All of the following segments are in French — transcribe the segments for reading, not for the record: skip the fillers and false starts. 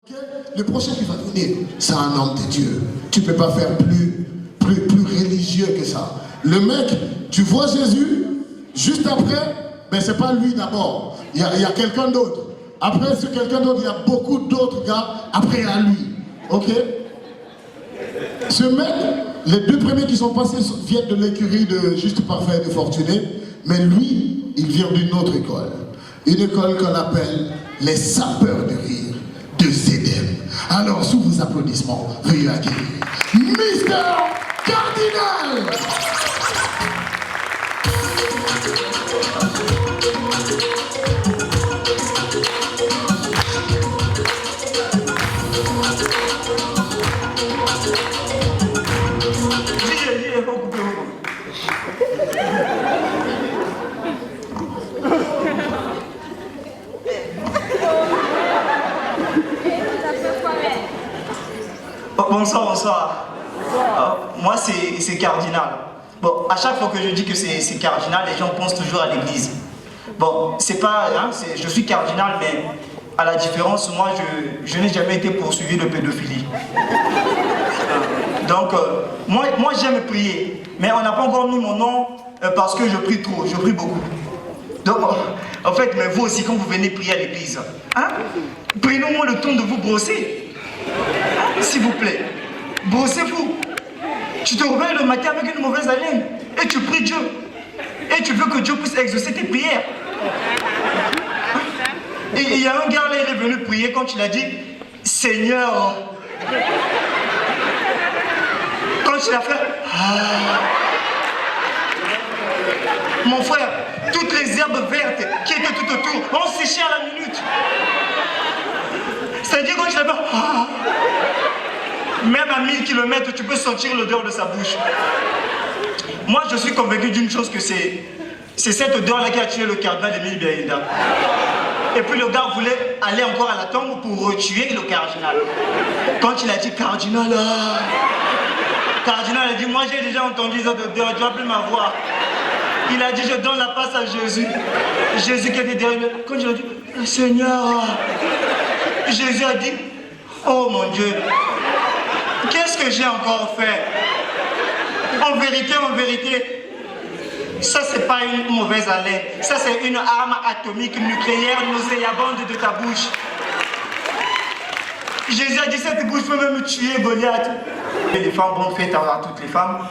Le prochain qui va venir, c'est un homme de Dieu. Tu ne peux pas faire plus religieux que ça. Le mec, tu vois Jésus, juste après, ben c'est pas lui d'abord. Il y a quelqu'un d'autre. Après, c'est quelqu'un d'autre, il y a beaucoup d'autres gars après à lui. Ok? Ce mec, les deux premiers qui sont passés viennent de l'écurie de Juste Parfait et de Fortuné, mais lui, il vient d'une autre école. Une école qu'on appelle les sapeurs de rire de Zédem. Alors, sous vos applaudissements, veuillez accueillir Mister Cardinal. Bonsoir, bonsoir. Moi, c'est Cardinal. Bon, à chaque fois que je dis que c'est Cardinal, les gens pensent toujours à l'église. Bon, c'est pas... Hein, je suis Cardinal, mais à la différence, moi, je n'ai jamais été poursuivi de pédophilie. Donc, moi j'aime prier, mais on n'a pas encore mis mon nom parce que je prie trop, je prie beaucoup. Donc, en fait, mais vous aussi, quand vous venez prier à l'église, hein, prenez-moi le temps de vous brosser. S'il vous plaît, brossez-vous. Tu te réveilles le matin avec une mauvaise haleine et tu pries Dieu. Et tu veux que Dieu puisse exaucer tes prières. Et il y a un gars là, il est venu prier quand il a dit Seigneur. Quand il a fait mon frère, toutes les herbes vertes qui étaient tout autour ont séché à la minute. C'est-à-dire quand il a fait même à 1000 km, tu peux sentir l'odeur de sa bouche. Moi, je suis convaincu d'une chose, que c'est cette odeur-là qui a tué le cardinal Émile Biaïda. Et puis le gars voulait aller encore à la tombe pour retuer le cardinal. Quand il a dit cardinal, cardinal a dit, moi j'ai déjà entendu cette odeur, tu vas plus m'avoir. Il a dit, je donne la passe à Jésus. Jésus qui était derrière lui. Quand il a dit, Seigneur, Jésus a dit, oh mon Dieu, qu'est-ce que j'ai encore fait? En vérité, ça c'est pas une mauvaise haleine, ça c'est une arme atomique nucléaire nauséabonde de ta bouche. Jésus a dit, cette bouche peut même tuer Goliath. Et les femmes, bonne fête à toutes les femmes.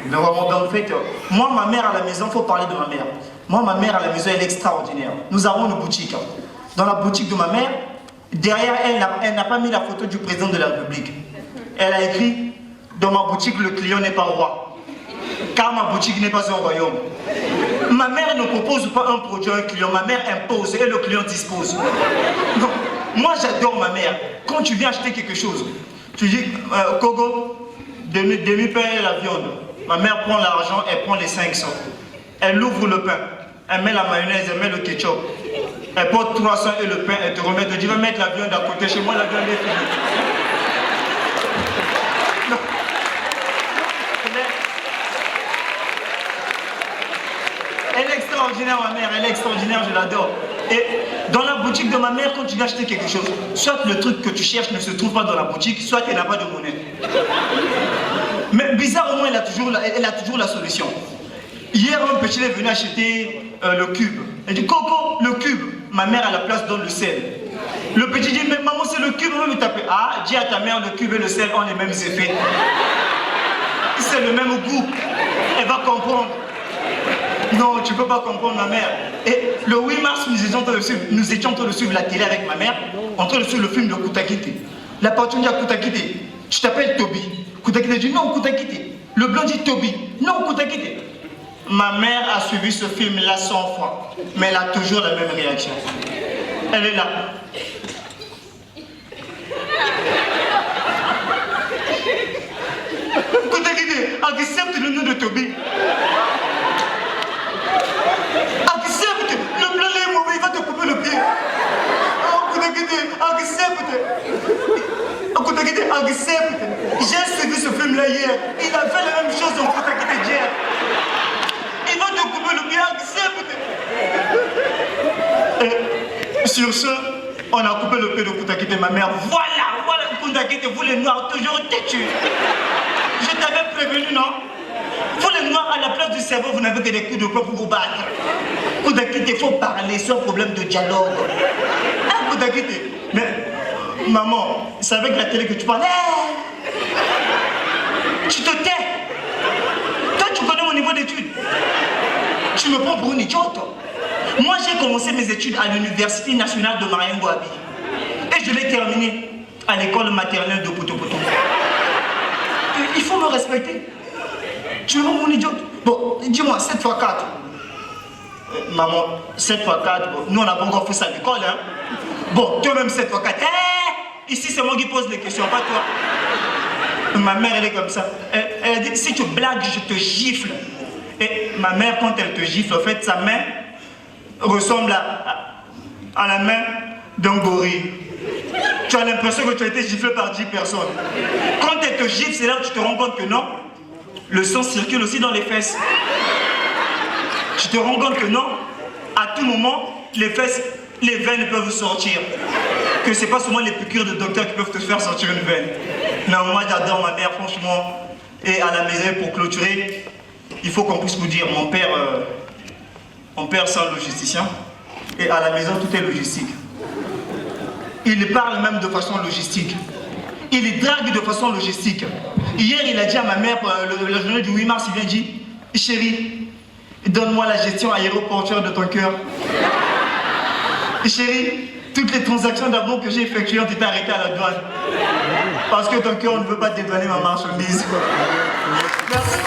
Vraiment bonne fête. Moi, ma mère à la maison, il faut parler de ma mère. Moi, ma mère à la maison, elle est extraordinaire. Nous avons une boutique. Dans la boutique de ma mère, derrière elle n'a pas mis la photo du président de la République. Elle a écrit, dans ma boutique, le client n'est pas roi. Car ma boutique n'est pas un royaume. Ma mère ne propose pas un produit à un client, ma mère impose et le client dispose. Donc, moi j'adore ma mère. Quand tu viens acheter quelque chose, tu dis, Kogo, demi-pain et la viande. Ma mère prend l'argent, elle prend les 500. Elle ouvre le pain, elle met la mayonnaise, elle met le ketchup. Elle porte 300 et le pain, elle te remet, elle dit, va mettre la viande à côté, chez moi la viande est finie. Elle est extraordinaire, ma mère, elle est extraordinaire, je l'adore. Et dans la boutique de ma mère, quand tu viens acheter quelque chose, soit le truc que tu cherches ne se trouve pas dans la boutique, soit elle n'a pas de monnaie. Mais bizarrement, elle a toujours la solution. Hier, un petit est venu acheter le cube. Elle dit, Coco, le cube. Ma mère à la place donne le sel. Le petit dit, mais maman, c'est le cube, on va me taper. Ah, dis à ta mère, le cube et le sel ont les mêmes effets. C'est le même goût. Elle va comprendre. Non, tu ne peux pas comprendre ma mère. Et le 8 mars, nous étions en train de suivre la télé avec ma mère, en train de suivre le film de Koutakite. La patronne dit à Koutakite, tu t'appelles Toby. Koutakite dit non, Koutakite. Le blanc dit Toby. Non, Koutakite. Ma mère a suivi ce film-là 100 fois, mais elle a toujours la même réaction. Elle est là. Koutakite, accepte le nom de Toby. Accepte, le blanc est mauvais, il va te couper le pied. Oh, Koutakite, accepte. Koutakite, accepte. J'ai suivi ce film-là hier. Il a fait la même chose en Koutakite hier. Il va te couper le pied, accepte. Et sur ce, on a coupé le pied de Koutakite, ma mère. Voilà. Koundakete, vous les noirs, toujours têtus. Je t'avais prévenu, non? Vous les noirs, à la place du cerveau, vous n'avez que des coups de poing pour vous battre. Koundakete, il faut parler, c'est un problème de dialogue. Hein, Koundakete? Mais, maman, c'est avec la télé que tu parles. Tu te tais. Toi, tu connais mon niveau d'études. Tu me prends pour une idiote. Moi, j'ai commencé mes études à l'Université nationale de Mariam-Boabi. Et je l'ai terminé à l'école maternelle de Poto-Poto. Il faut me respecter. Tu me rends mon idiote. Bon, dis-moi, 7 x 4. Maman, 7 x 4, bon, nous on n'a pas encore fait ça à l'école, hein. Bon, toi-même 7 x 4. Ici, c'est moi qui pose les questions, pas toi. Ma mère, elle est comme ça. Elle a dit, si tu blagues, je te gifle. Et ma mère, quand elle te gifle, en fait, sa main ressemble à la main d'un gorille. Tu as l'impression que tu as été giflé par 10 personnes. Quand elle te gifle, c'est là que tu te rends compte que non, le sang circule aussi dans les fesses. Tu te rends compte que non, à tout moment, les fesses, les veines peuvent sortir. Que c'est pas seulement les piqûres de docteur qui peuvent te faire sortir une veine. Non, moi j'adore ma mère, franchement. Et à la maison, pour clôturer, il faut qu'on puisse vous dire, mon père c'est un logisticien. Et à la maison, tout est logistique. Il parle même de façon logistique. Il drague de façon logistique. Hier, il a dit à ma mère, la journée du 8 mars, il vient dire, chérie, donne-moi la gestion aéroportuaire de ton cœur. Chérie, toutes les transactions d'amour que j'ai effectuées ont été arrêtées à la douane. Parce que ton cœur ne veut pas dédouaner ma marchandise. Merci.